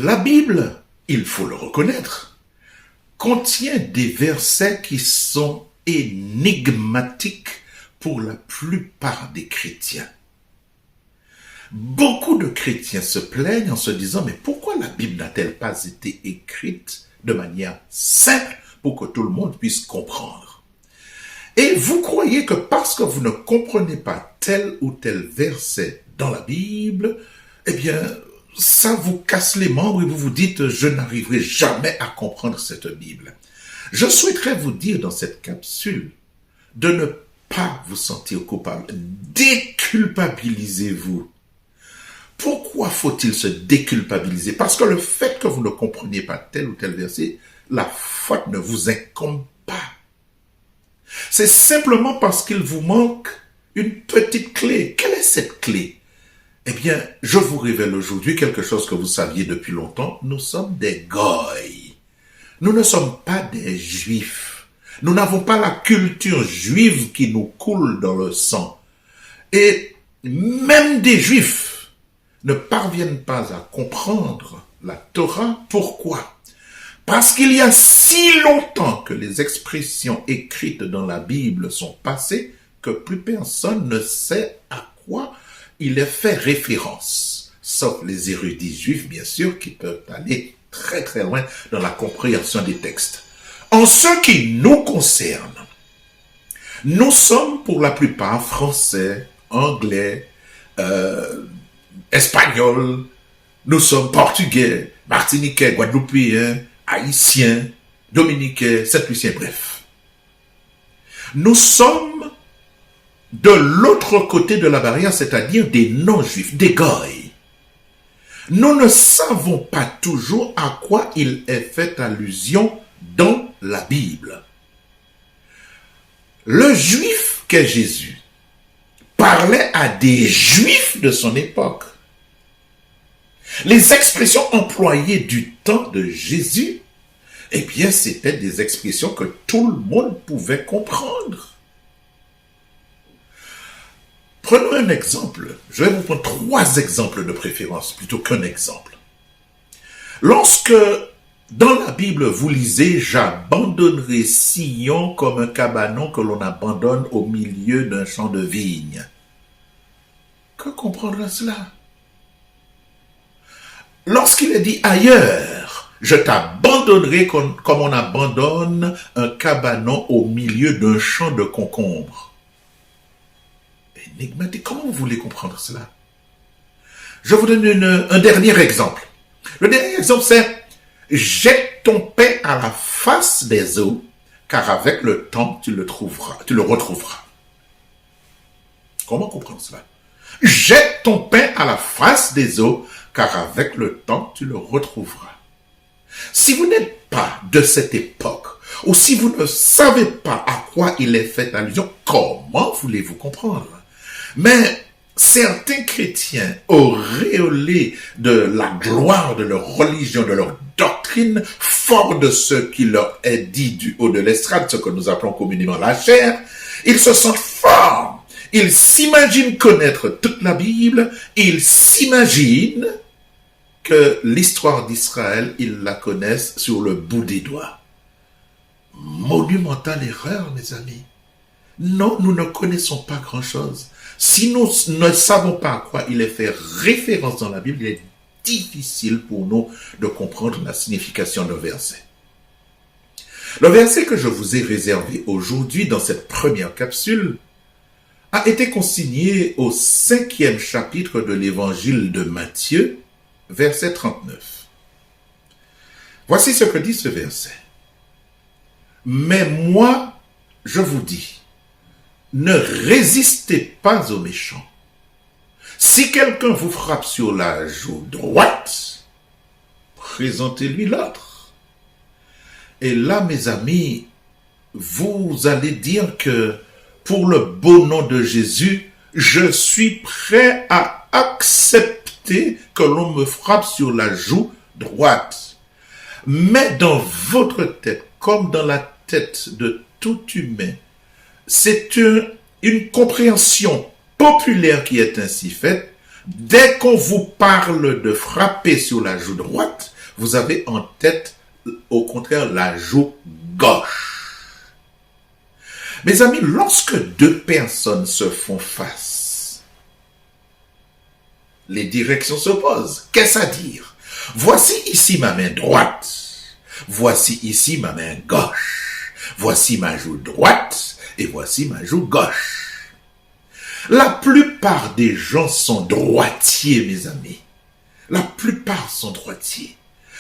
La Bible, il faut le reconnaître, contient des versets qui sont énigmatiques pour la plupart des chrétiens. Beaucoup de chrétiens se plaignent en se disant « Mais pourquoi la Bible n'a-t-elle pas été écrite de manière simple pour que tout le monde puisse comprendre ?» Et vous croyez que parce que vous ne comprenez pas tel ou tel verset dans la Bible, eh bien, ça vous casse les membres et vous vous dites « Je n'arriverai jamais à comprendre cette Bible ». Je souhaiterais vous dire dans cette capsule de ne pas vous sentir coupable. Déculpabilisez-vous. Pourquoi faut-il se déculpabiliser? Parce que le fait que vous ne compreniez pas tel ou tel verset, la faute ne vous incombe pas. C'est simplement parce qu'il vous manque une petite clé. Quelle est cette clé? Eh bien, je vous révèle aujourd'hui quelque chose que vous saviez depuis longtemps. Nous sommes des goïs. Nous ne sommes pas des juifs. Nous n'avons pas la culture juive qui nous coule dans le sang. Et même des juifs ne parviennent pas à comprendre la Torah. Pourquoi? Parce qu'il y a si longtemps que les expressions écrites dans la Bible sont passées que plus personne ne sait à quoi il est fait référence. Sauf les érudits juifs, bien sûr, qui peuvent aller très très loin dans la compréhension des textes. En ce qui nous concerne, nous sommes pour la plupart français, anglais, espagnols, nous sommes portugais, martiniquais, guadeloupéens, haïtiens, dominicains, saint-lucien, bref. Nous sommes de l'autre côté de la barrière, c'est-à-dire des non-juifs, des goïs. Nous ne savons pas toujours à quoi il est fait allusion dans la Bible. Le juif qu'est Jésus parlait à des juifs de son époque. Les expressions employées du temps de Jésus, eh bien, c'était des expressions que tout le monde pouvait comprendre. Prenons un exemple. Je vais vous prendre 3 exemples de préférence plutôt qu'un exemple. Lorsque, dans la Bible, vous lisez « J'abandonnerai Sion comme un cabanon que l'on abandonne au milieu d'un champ de vigne ». Que comprendra cela? Lorsqu'il est dit ailleurs, je t'abandonnerai comme on abandonne un cabanon au milieu d'un champ de concombres. Énigmatique, comment vous voulez comprendre cela? Je vous donne un dernier exemple. Le dernier exemple, c'est jette ton pain à la face des eaux, car avec le temps, tu le retrouveras. Comment comprendre cela? Jette ton pain à la face des eaux, car avec le temps, tu le retrouveras. Si vous n'êtes pas de cette époque, ou si vous ne savez pas à quoi il est fait allusion, comment voulez-vous comprendre? Mais certains chrétiens, auréolés de la gloire de leur religion, de leur doctrine, forts de ce qui leur est dit du haut de l'estrade, ce que nous appelons communément la chair, ils se sentent forts. Ils s'imaginent connaître toute la Bible, ils s'imaginent que l'histoire d'Israël, ils la connaissent sur le bout des doigts. Monumentale erreur, mes amis. Non, nous ne connaissons pas grand-chose. Si nous ne savons pas à quoi il est fait référence dans la Bible, il est difficile pour nous de comprendre la signification d'un verset. Le verset que je vous ai réservé aujourd'hui dans cette première capsule a été consigné au 5e chapitre de l'évangile de Matthieu, verset 39. Voici ce que dit ce verset. Mais moi, je vous dis, ne résistez pas aux méchants. Si quelqu'un vous frappe sur la joue droite, présentez-lui l'autre. Et là, mes amis, vous allez dire que pour le beau nom de Jésus, je suis prêt à accepter que l'on me frappe sur la joue droite. Mais dans votre tête, comme dans la tête de tout humain, c'est une compréhension populaire qui est ainsi faite. Dès qu'on vous parle de frapper sur la joue droite, vous avez en tête, au contraire, la joue gauche. Mes amis, lorsque deux personnes se font face, les directions s'opposent. Qu'est-ce à dire? Voici ici ma main droite. Voici ici ma main gauche. Voici ma joue droite et voici ma joue gauche. La plupart des gens sont droitiers, mes amis. La plupart sont droitiers.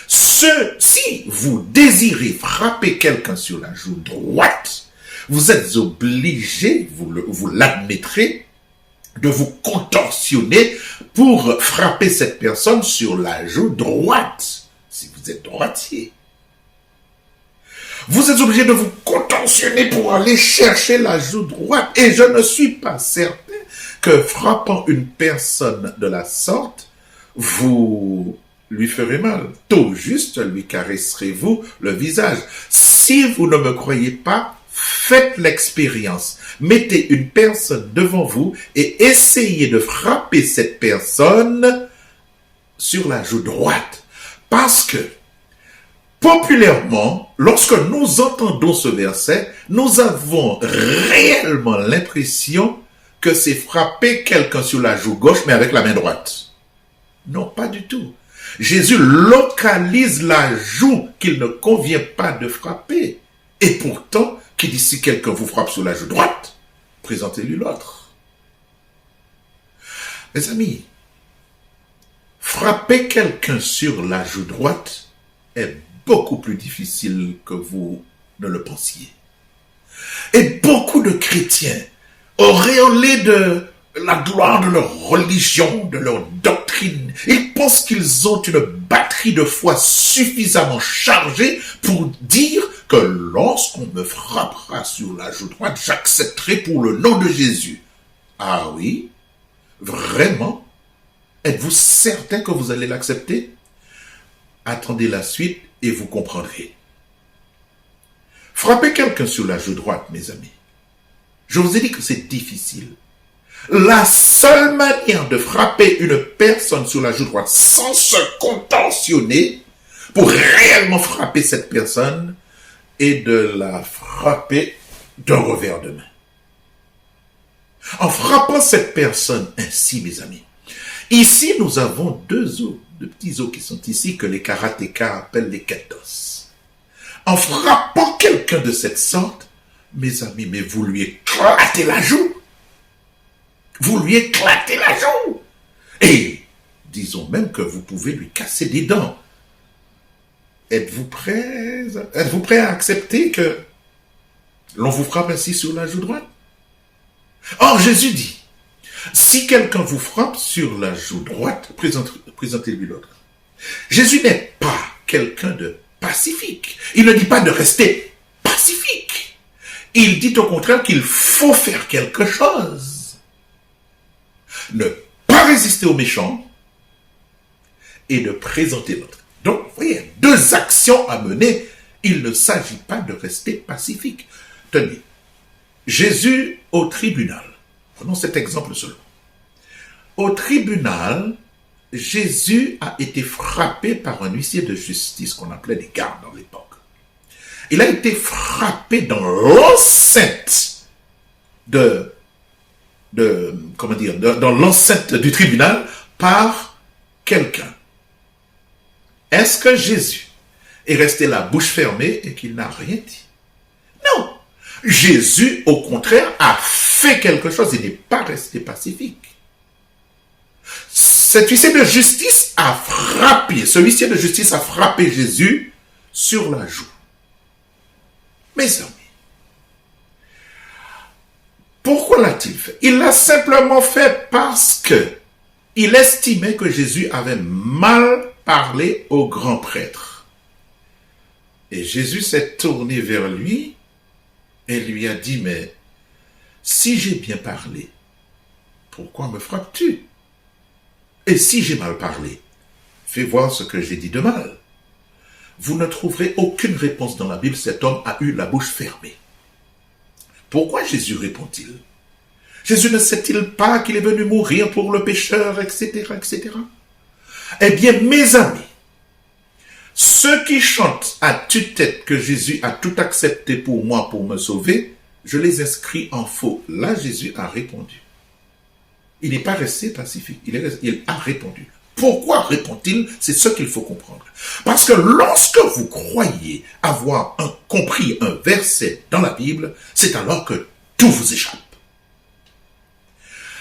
Si vous désirez frapper quelqu'un sur la joue droite, vous êtes obligé, vous l'admettrez, de vous contorsionner pour frapper cette personne sur la joue droite, si vous êtes droitier. Vous êtes obligé de vous contorsionner pour aller chercher la joue droite. Et je ne suis pas certain que frappant une personne de la sorte, vous lui ferez mal. Tout juste lui caresserez-vous le visage. Si vous ne me croyez pas, faites l'expérience. Mettez une personne devant vous et essayez de frapper cette personne sur la joue droite. Parce que, populairement, lorsque nous entendons ce verset, nous avons réellement l'impression que c'est frapper quelqu'un sur la joue gauche, mais avec la main droite. Non, pas du tout. Jésus localise la joue qu'il ne convient pas de frapper. Et pourtant, qu'il dit si quelqu'un vous frappe sur la joue droite, présentez-lui l'autre. Mes amis, frapper quelqu'un sur la joue droite est beaucoup plus difficile que vous ne le pensiez. Et beaucoup de chrétiens, auréolés de la gloire de leur religion, de leur doctrine, ils pensent qu'ils ont une batterie de foi suffisamment chargée pour dire que lorsqu'on me frappera sur la joue droite, j'accepterai pour le nom de Jésus. Ah oui? Vraiment? Êtes-vous certain que vous allez l'accepter? Attendez la suite et vous comprendrez. Frappez quelqu'un sur la joue droite, mes amis. Je vous ai dit que c'est difficile. La seule manière de frapper une personne sur la joue droite sans se contorsionner pour réellement frapper cette personne est de la frapper d'un revers de main. En frappant cette personne ainsi, mes amis, ici nous avons deux os, deux petits os qui sont ici que les karatékas appellent les kendos. En frappant quelqu'un de cette sorte, mes amis, mais vous lui éclatez la joue. Vous lui éclatez la joue. Et disons même que vous pouvez lui casser des dents. Êtes-vous prêt à accepter que l'on vous frappe ainsi sur la joue droite? Or, Jésus dit, si quelqu'un vous frappe sur la joue droite, présentez-lui l'autre. Jésus n'est pas quelqu'un de pacifique. Il ne dit pas de rester pacifique. Il dit au contraire qu'il faut faire quelque chose. Ne pas résister aux méchants et de présenter l'autre. Donc, vous voyez, deux actions à mener. Il ne s'agit pas de rester pacifique. Tenez, Jésus au tribunal. Prenons cet exemple seulement. Au tribunal, Jésus a été frappé par un huissier de justice qu'on appelait des gardes dans l'époque. Il a été frappé dans l'enceinte dans l'enceinte du tribunal par quelqu'un. Est-ce que Jésus est resté la bouche fermée et qu'il n'a rien dit? Non. Jésus, au contraire, a fait quelque chose et n'est pas resté pacifique. Cet huissier de justice a frappé Jésus sur la joue. Mes amis, pourquoi l'a-t-il fait? Il l'a simplement fait parce que il estimait que Jésus avait mal parlé au grand prêtre. Et Jésus s'est tourné vers lui et lui a dit, mais si j'ai bien parlé, pourquoi me frappes-tu? Et si j'ai mal parlé, fais voir ce que j'ai dit de mal. Vous ne trouverez aucune réponse dans la Bible, cet homme a eu la bouche fermée. Pourquoi Jésus répond-il? Jésus ne sait-il pas qu'il est venu mourir pour le pécheur, etc., etc. Eh bien, mes amis, ceux qui chantent à tue-tête que Jésus a tout accepté pour moi, pour me sauver, je les inscris en faux. Là, Jésus a répondu. Il n'est pas resté pacifique, il a répondu. Pourquoi répond-il? C'est ce qu'il faut comprendre. Parce que lorsque vous croyez avoir compris un verset dans la Bible, c'est alors que tout vous échappe.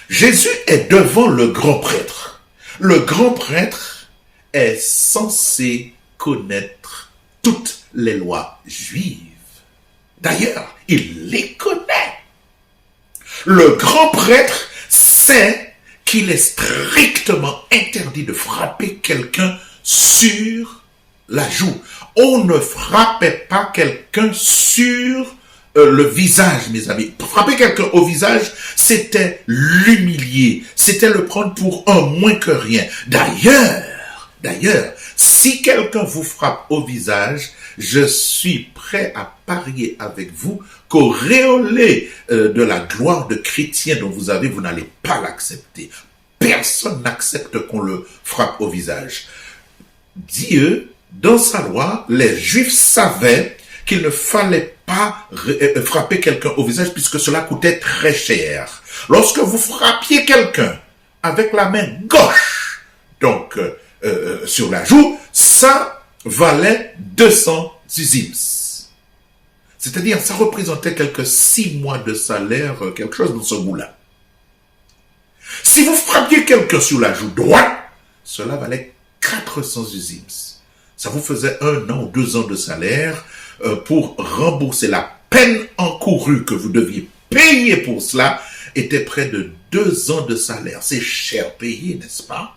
Jésus est devant le grand prêtre. Le grand prêtre est censé connaître toutes les lois juives. D'ailleurs, il les connaît. Le grand prêtre sait qu'il est strictement interdit de frapper quelqu'un sur la joue. On ne frappait pas quelqu'un sur le visage, mes amis. Frapper quelqu'un au visage, c'était l'humilier, c'était le prendre pour un moins que rien. D'ailleurs, si quelqu'un vous frappe au visage, je suis prêt à parier avec vous qu'auréolé de la gloire de chrétien dont vous avez, vous n'allez pas l'accepter. Personne n'accepte qu'on le frappe au visage. Dieu, dans sa loi, les Juifs savaient qu'il ne fallait pas frapper quelqu'un au visage puisque cela coûtait très cher. Lorsque vous frappiez quelqu'un avec la main gauche, donc sur la joue, ça valait 200 usims. C'est-à-dire, ça représentait quelques 6 mois de salaire, quelque chose dans ce goût-là. Si vous frappiez quelqu'un sur la joue droite, cela valait 400 usims. Ça vous faisait 1 an ou 2 ans de salaire pour rembourser la peine encourue que vous deviez payer pour cela, était près de 2 ans de salaire. C'est cher payé, n'est-ce pas?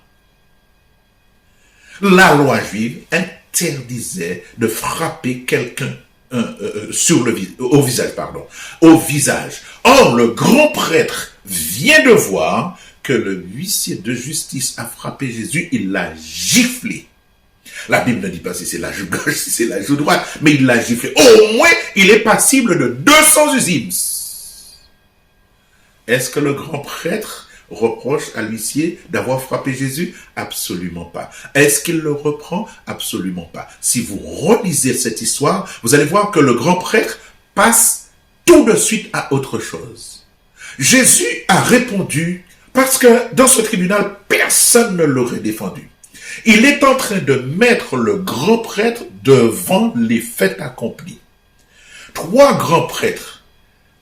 La loi juive interdisait de frapper quelqu'un au visage. Or, le grand prêtre vient de voir que le huissier de justice a frappé Jésus, il l'a giflé. La Bible ne dit pas si c'est la joue gauche, si c'est la joue droite, mais il l'a giflé. Au moins, il est passible de 200 usims. Est-ce que le grand prêtre reproche à l'huissier d'avoir frappé Jésus? Absolument pas. Est-ce qu'il le reprend? Absolument pas. Si vous relisez cette histoire, vous allez voir que le grand prêtre passe tout de suite à autre chose. Jésus a répondu parce que dans ce tribunal, personne ne l'aurait défendu. Il est en train de mettre le grand prêtre devant les faits accomplis. 3 grands prêtres,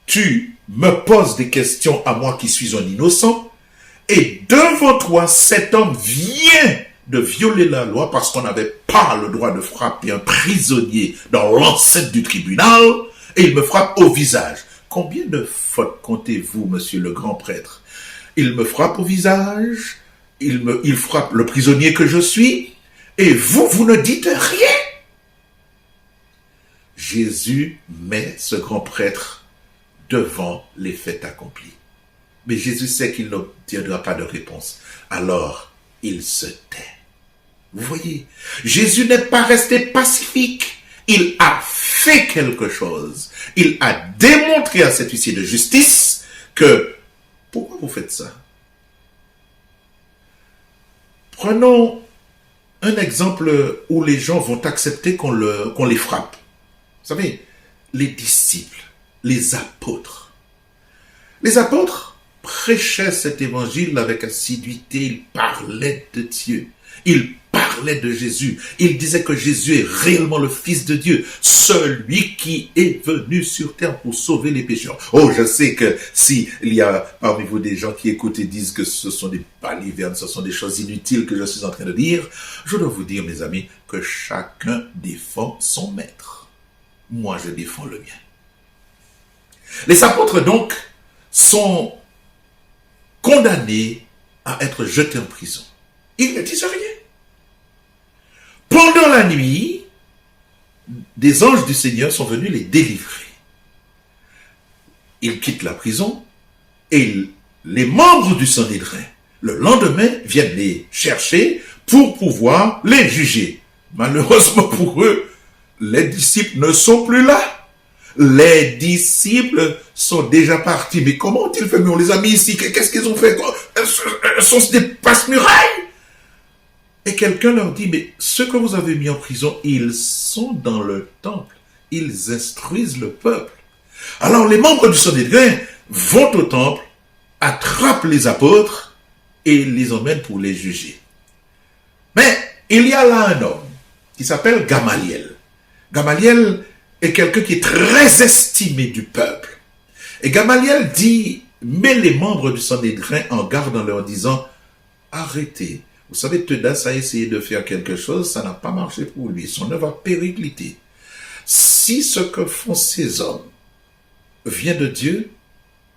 tu me poses des questions à moi qui suis un innocent, et devant toi, cet homme vient de violer la loi parce qu'on n'avait pas le droit de frapper un prisonnier dans l'enceinte du tribunal, et il me frappe au visage. Combien de fautes comptez-vous, monsieur le grand prêtre? Il me frappe au visage, il frappe le prisonnier que je suis, et vous ne dites rien. Jésus met ce grand prêtre devant les faits accomplis. Mais Jésus sait qu'il n'obtiendra pas de réponse. Alors, il se tait. Vous voyez, Jésus n'est pas resté pacifique. Il a fait quelque chose. Il a démontré à cet huissier de justice que, pourquoi vous faites ça? Prenons un exemple où les gens vont accepter qu'on les frappe. Vous savez, les disciples, les apôtres. Les apôtres prêchaient cet évangile avec assiduité, ils parlaient de Dieu, ils parlaient de Jésus, ils disaient que Jésus est réellement le Fils de Dieu, celui qui est venu sur terre pour sauver les pécheurs. Oh, je sais que s'il y a parmi vous des gens qui écoutent et disent que ce sont des balivernes, ce sont des choses inutiles que je suis en train de dire, je dois vous dire, mes amis, que chacun défend son maître. Moi, je défends le mien. Les apôtres, donc, sont condamnés à être jetés en prison. Ils ne disent rien. Pendant la nuit, des anges du Seigneur sont venus les délivrer. Ils quittent la prison et les membres du Sanhédrin, le lendemain, viennent les chercher pour pouvoir les juger. Malheureusement pour eux, les disciples ne sont plus là. Les disciples sont déjà partis. Mais comment ont-ils fait? Mais on les a mis ici. Qu'est-ce qu'ils ont fait? Elles sont des passe-murailles. Et quelqu'un leur dit, mais ceux que vous avez mis en prison, ils sont dans le temple. Ils instruisent le peuple. Alors les membres du Sanhédrin vont au temple, attrapent les apôtres et les emmènent pour les juger. Mais il y a là un homme qui s'appelle Gamaliel. Gamaliel est quelqu'un qui est très estimé du peuple. Et Gamaliel met les membres du Sanhédrin en garde en leur disant, arrêtez. Vous savez, Teudas a essayé de faire quelque chose, ça n'a pas marché pour lui. Son œuvre a périclité. Si ce que font ces hommes vient de Dieu,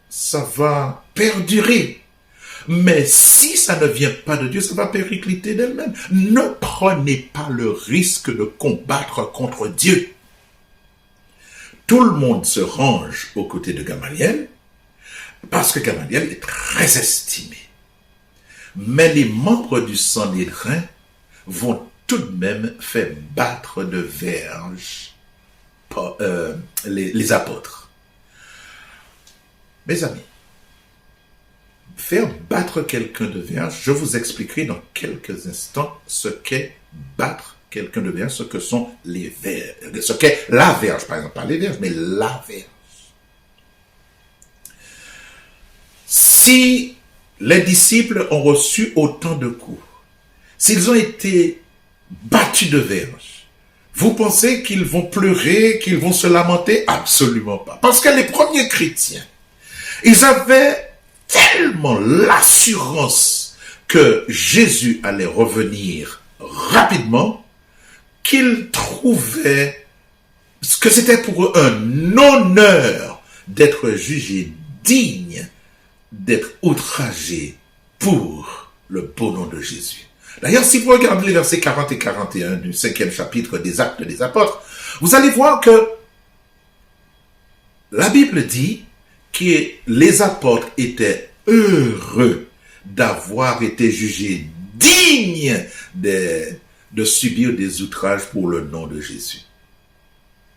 ça va perdurer. Mais si ça ne vient pas de Dieu, ça va péricliter d'elle-même. Ne prenez pas le risque de combattre contre Dieu. Tout le monde se range aux côtés de Gamaliel, parce que Gamaliel est très estimé. Mais les membres du Sanhédrin vont tout de même faire battre de verge les apôtres. Mes amis, faire battre quelqu'un de verge, je vous expliquerai dans quelques instants ce qu'est battre quelqu'un de verge, ce que sont les verges, ce qu'est la verge, par exemple, pas les verges, mais la verge. Si les disciples ont reçu autant de coups, s'ils ont été battus de verge, vous pensez qu'ils vont pleurer, qu'ils vont se lamenter? Absolument pas. Parce que les premiers chrétiens, ils avaient tellement l'assurance que Jésus allait revenir rapidement qu'ils trouvaient que c'était pour eux un honneur d'être jugés dignes d'être outragés pour le beau nom de Jésus. D'ailleurs, si vous regardez les versets 40 et 41 du 5e chapitre des Actes des Apôtres, vous allez voir que la Bible dit que les apôtres étaient heureux d'avoir été jugés dignes de subir des outrages pour le nom de Jésus.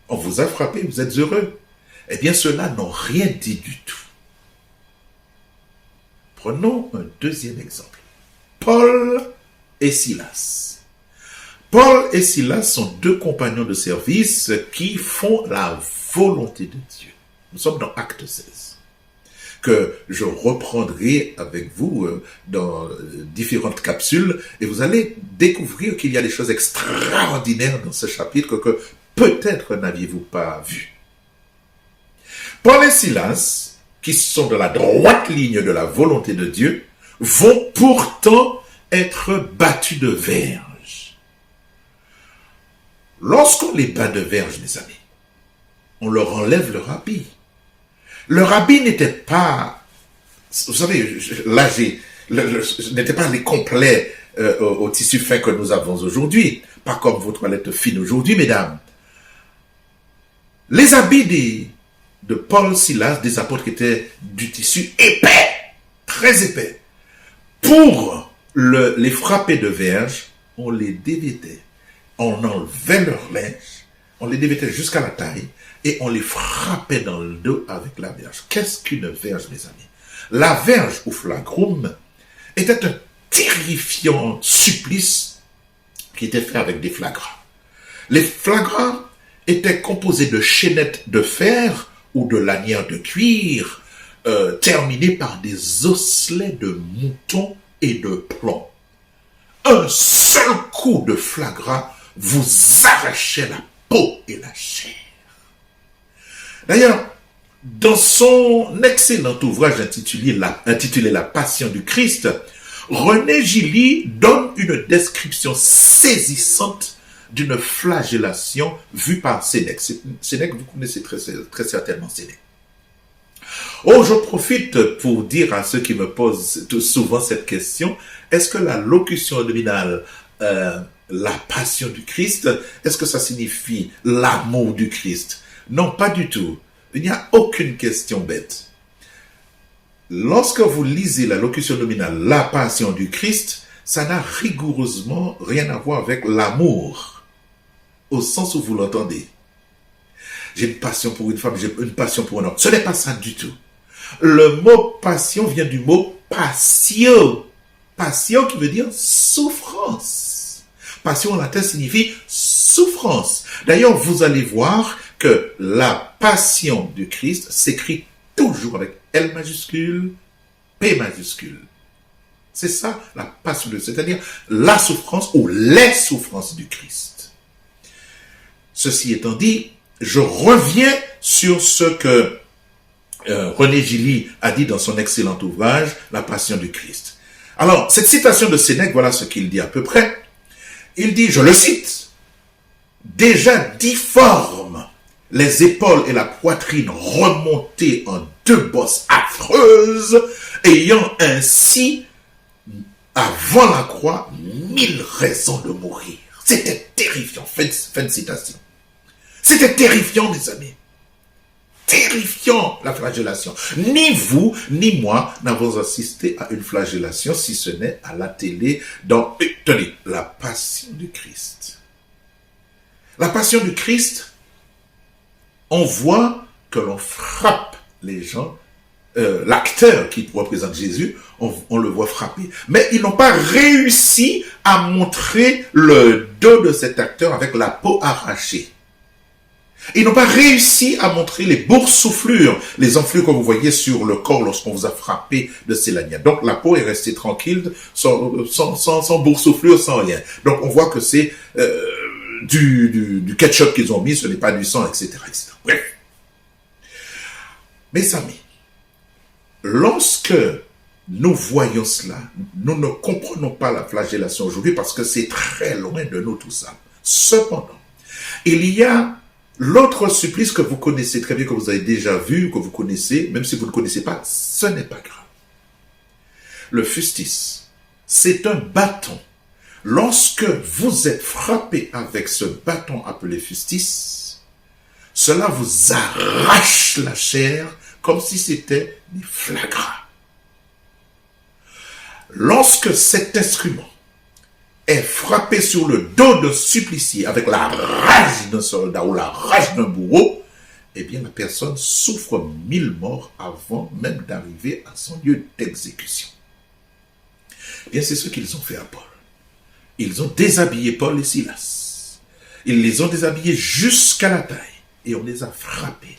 On vous a frappé, vous êtes heureux. Eh bien, ceux-là n'ont rien dit du tout. Prenons un deuxième exemple. Paul et Silas. Paul et Silas sont deux compagnons de service qui font la volonté de Dieu. Nous sommes dans Acte 16, que je reprendrai avec vous dans différentes capsules, et vous allez découvrir qu'il y a des choses extraordinaires dans ce chapitre que peut-être n'aviez-vous pas vues. Paul et Silas, qui sont dans la droite ligne de la volonté de Dieu, vont pourtant être battus de verge. Lorsqu'on les bat de verge, mes amis, on leur enlève leur habit. Leur habit n'était pas, vous savez, là, n'était pas les complets au tissu fin que nous avons aujourd'hui, pas comme vos toilettes fines aujourd'hui, mesdames. Les habits de Paul, Silas, des apôtres qui étaient du tissu épais, très épais. Pour les frapper de verge, on les dévêtait. On enlevait leur linge, on les dévêtait jusqu'à la taille et on les frappait dans le dos avec la verge. Qu'est-ce qu'une verge, mes amis? La verge ou flagrum était un terrifiant supplice qui était fait avec des flagrats. Les flagrats étaient composés de chaînettes de fer ou de lanières de cuir, terminées par des osselets de mouton et de plomb. Un seul coup de flagrat vous arrachait la peau et la chair. D'ailleurs, dans son excellent ouvrage intitulé La Passion du Christ, René Gilly donne une description saisissante d'une flagellation vue par Sénèque. Sénèque, vous connaissez très certainement Sénèque. Oh, je profite pour dire à ceux qui me posent souvent cette question, est-ce que la locution nominale la passion du Christ, est-ce que ça signifie l'amour du Christ? Non, pas du tout. Il n'y a aucune question bête. Lorsque vous lisez la locution nominale la passion du Christ, ça n'a rigoureusement rien à voir avec l'amour, au sens où vous l'entendez. j'ai une passion pour une femme, j'ai une passion pour un homme. Ce n'est pas ça du tout. Le mot passion vient du mot passio. Passio qui veut dire souffrance. Passion en latin signifie souffrance. D'ailleurs, vous allez voir que la passion du Christ s'écrit toujours avec L majuscule, P majuscule. C'est ça la passion de Christ, c'est-à-dire la souffrance ou les souffrances du Christ. Ceci étant dit, je reviens sur ce que René Gilly a dit dans son excellent ouvrage, La Passion du Christ. Alors, cette citation de Sénèque, voilà ce qu'il dit à peu près. Il dit, je le cite, « Déjà difformes, les épaules et la poitrine remontées en deux bosses affreuses, ayant ainsi, avant la croix, 1000 raisons de mourir. » C'était terrifiant. Fin de citation. C'était terrifiant, mes amis. Terrifiant, la flagellation. Ni vous, ni moi n'avons assisté à une flagellation, si ce n'est à la télé, dans, tenez, la Passion du Christ. La Passion du Christ, on voit que l'on frappe les gens, l'acteur qui représente Jésus, on le voit frapper. Mais ils n'ont pas réussi à montrer le dos de cet acteur avec la peau arrachée. Ils n'ont pas réussi à montrer les boursouflures, les enflures que vous voyez sur le corps lorsqu'on vous a frappé de ces lanières. Donc la peau est restée tranquille, sans boursouflure, sans rien. Donc on voit que c'est du ketchup qu'ils ont mis, ce n'est pas du sang, etc., etc. Bref. Mes amis, lorsque nous voyons cela, nous ne comprenons pas la flagellation aujourd'hui parce que c'est très loin de nous tout ça. Cependant, il y a l'autre supplice que vous connaissez très bien, que vous avez déjà vu, que vous connaissez, même si vous ne connaissez pas, ce n'est pas grave. Le fustis, c'est un bâton. Lorsque vous êtes frappé avec ce bâton appelé fustis, cela vous arrache la chair comme si c'était des flagrats. Lorsque cet instrument est frappé sur le dos d'un supplicié avec la rage d'un soldat ou la rage d'un bourreau, eh bien la personne souffre 1000 morts avant même d'arriver à son lieu d'exécution. Eh bien c'est ce qu'ils ont fait à Paul. Ils ont déshabillé Paul et Silas. Ils les ont déshabillés jusqu'à la taille et on les a frappés.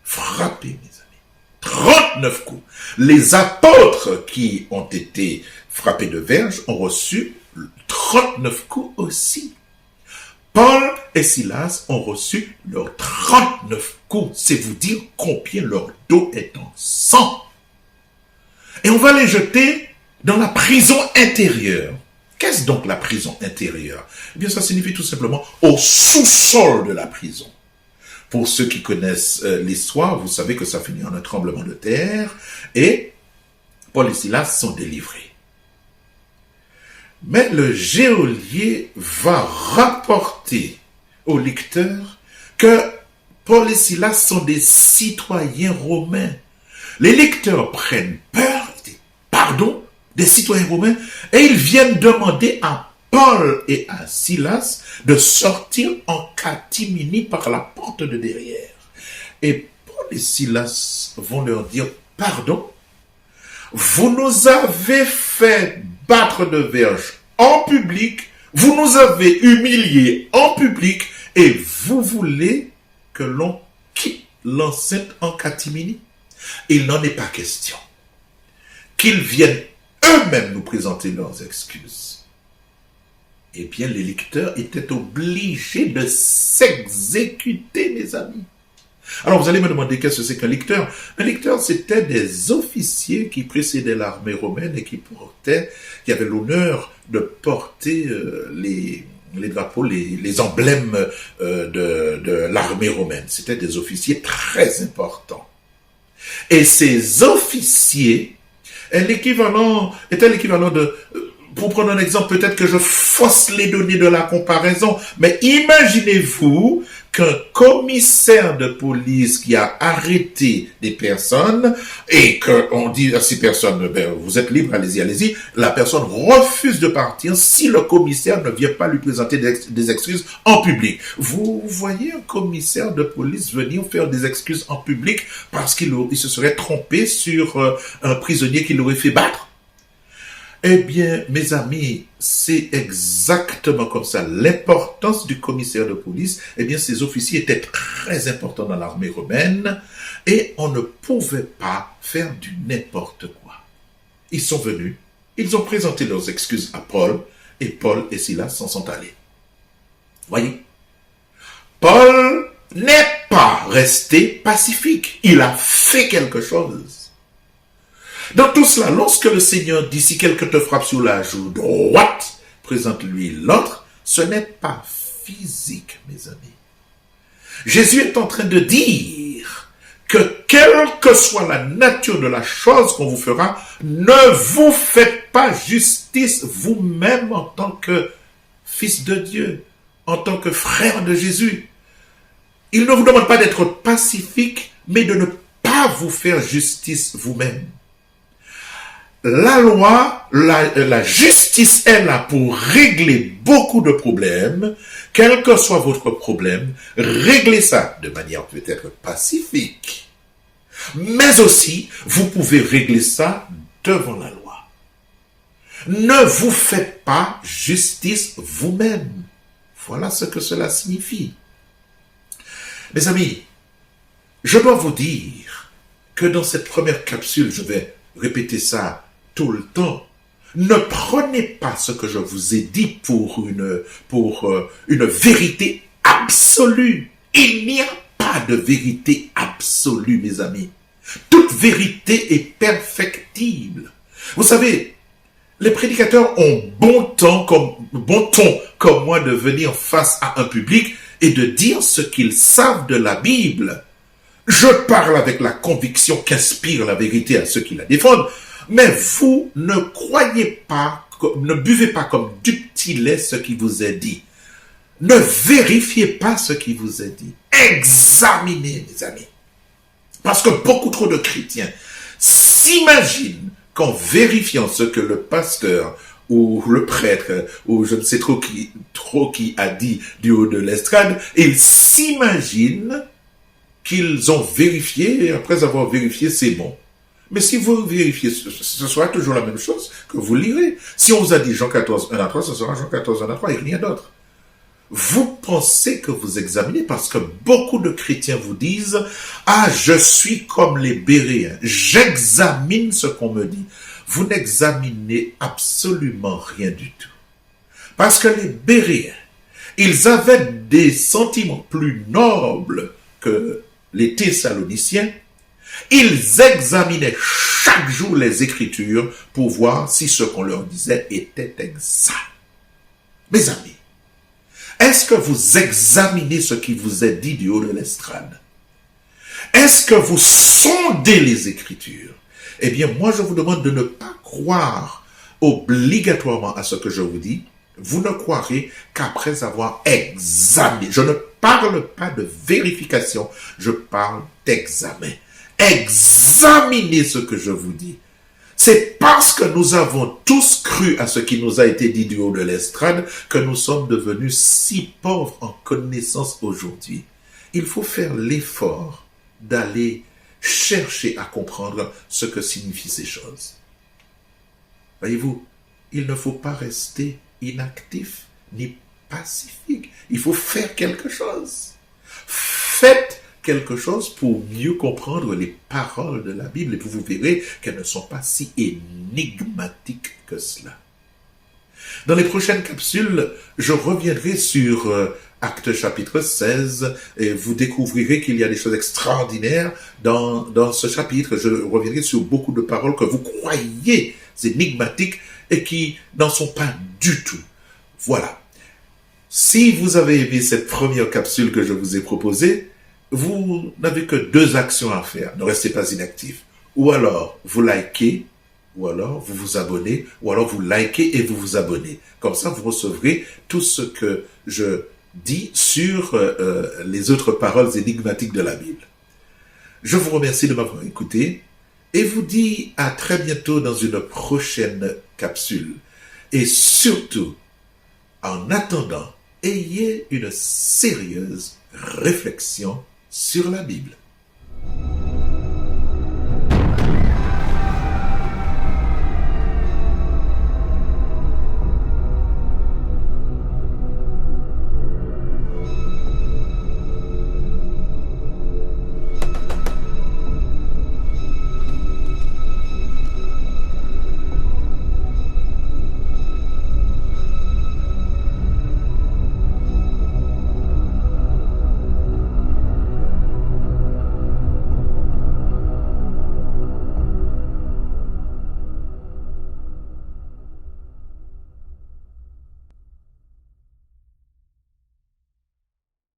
Frappés, mes amis. 39 coups. Les apôtres qui ont été frappés de verge ont reçu 39 coups aussi. Paul et Silas ont reçu leurs 39 coups. C'est vous dire combien leur dos est en sang. Et on va les jeter dans la prison intérieure. Qu'est-ce donc la prison intérieure? Eh bien, ça signifie tout simplement au sous-sol de la prison. Pour ceux qui connaissent l'histoire, vous savez que ça finit en un tremblement de terre et Paul et Silas sont délivrés. Mais le geôlier va rapporter au lecteur que Paul et Silas sont des citoyens romains. Les lecteurs prennent peur, pardon, des citoyens romains, et ils viennent demander à Paul et à Silas de sortir en catimini par la porte de derrière. Et Paul et Silas vont leur dire, pardon, vous nous avez fait battre de verge en public, vous nous avez humiliés en public, et vous voulez que l'on quitte l'enceinte en catimini? Il n'en est pas question. Qu'ils viennent eux-mêmes nous présenter leurs excuses. Eh bien, les lecteurs étaient obligés de s'exécuter, mes amis. Alors, vous allez me demander qu'est-ce que c'est qu'un lecteur? Un lecteur, c'était des officiers qui précédaient l'armée romaine et qui avaient l'honneur de porter les drapeaux, les emblèmes de l'armée romaine. C'était des officiers très importants. Et ces officiers étaient l'équivalent de... Pour prendre un exemple, peut-être que je fausse les données de la comparaison, mais imaginez-vous qu'un commissaire de police qui a arrêté des personnes et qu'on dit à ces personnes, ben, vous êtes libre, allez-y, allez-y, la personne refuse de partir si le commissaire ne vient pas lui présenter des excuses en public. Vous voyez un commissaire de police venir faire des excuses en public parce qu'il se serait trompé sur un prisonnier qu'il aurait fait battre? Eh bien, mes amis, c'est exactement comme ça. L'importance du commissaire de police, eh bien, ces officiers étaient très importants dans l'armée romaine et on ne pouvait pas faire du n'importe quoi. Ils sont venus, ils ont présenté leurs excuses à Paul et Paul et Silas s'en sont allés. Voyez, Paul n'est pas resté pacifique. Il a fait quelque chose. Dans tout cela, lorsque le Seigneur dit, si quelqu'un te frappe sur la joue droite, présente-lui l'autre, ce n'est pas physique, mes amis. Jésus est en train de dire que quelle que soit la nature de la chose qu'on vous fera, ne vous faites pas justice vous-même en tant que fils de Dieu, en tant que frère de Jésus. Il ne vous demande pas d'être pacifique, mais de ne pas vous faire justice vous-même. La loi, la justice est là pour régler beaucoup de problèmes, quel que soit votre problème, réglez ça de manière peut-être pacifique. Mais aussi, vous pouvez régler ça devant la loi. Ne vous faites pas justice vous-même. Voilà ce que cela signifie. Mes amis, je dois vous dire que dans cette première capsule, je vais répéter ça tout le temps. Ne prenez pas ce que je vous ai dit pour une vérité absolue. Il n'y a pas de vérité absolue, mes amis. Toute vérité est perfectible. Vous savez, les prédicateurs ont bon ton comme moi de venir face à un public et de dire ce qu'ils savent de la Bible. Je parle avec la conviction qu'inspire la vérité à ceux qui la défendent. Mais vous ne croyez pas, ne buvez pas comme du petit lait ce qui vous est dit. Ne vérifiez pas ce qui vous est dit. Examinez, mes amis. Parce que beaucoup trop de chrétiens s'imaginent qu'en vérifiant ce que le pasteur ou le prêtre, ou je ne sais trop qui a dit du haut de l'estrade, ils s'imaginent qu'ils ont vérifié, et après avoir vérifié, c'est bon. Mais si vous vérifiez, ce sera toujours la même chose que vous lirez. Si on vous a dit Jean 14, 1 à 3, ce sera Jean 14, 1 à 3 et rien d'autre. Vous pensez que vous examinez parce que beaucoup de chrétiens vous disent « Ah, je suis comme les Béréens, j'examine ce qu'on me dit. » Vous n'examinez absolument rien du tout. Parce que les Béréens, ils avaient des sentiments plus nobles que les Thessaloniciens. Ils examinaient chaque jour les Écritures pour voir si ce qu'on leur disait était exact. Mes amis, est-ce que vous examinez ce qui vous est dit du haut de l'estrade? Est-ce que vous sondez les Écritures? Eh bien, moi, je vous demande de ne pas croire obligatoirement à ce que je vous dis. Vous ne croirez qu'après avoir examiné. Je ne parle pas de vérification, je parle d'examen. Examinez ce que je vous dis. C'est parce que nous avons tous cru à ce qui nous a été dit du haut de l'estrade que nous sommes devenus si pauvres en connaissance aujourd'hui. Il faut faire l'effort d'aller chercher à comprendre ce que signifient ces choses. Voyez-vous, il ne faut pas rester inactif ni pacifique. Il faut faire quelque chose. Faites quelque chose pour mieux comprendre les paroles de la Bible et vous verrez qu'elles ne sont pas si énigmatiques que cela. Dans les prochaines capsules, je reviendrai sur Actes chapitre 16 et vous découvrirez qu'il y a des choses extraordinaires dans ce chapitre. Je reviendrai sur beaucoup de paroles que vous croyez énigmatiques et qui n'en sont pas du tout. Voilà. Si vous avez aimé cette première capsule que je vous ai proposée, vous n'avez que 2 actions à faire. Ne restez pas inactif. Ou alors, vous likez, ou alors vous vous abonnez, ou alors vous likez et vous vous abonnez. Comme ça, vous recevrez tout ce que je dit sur les autres paroles énigmatiques de la Bible. Je vous remercie de m'avoir écouté et vous dis à très bientôt dans une prochaine capsule. Et surtout, en attendant, ayez une sérieuse réflexion sur la Bible.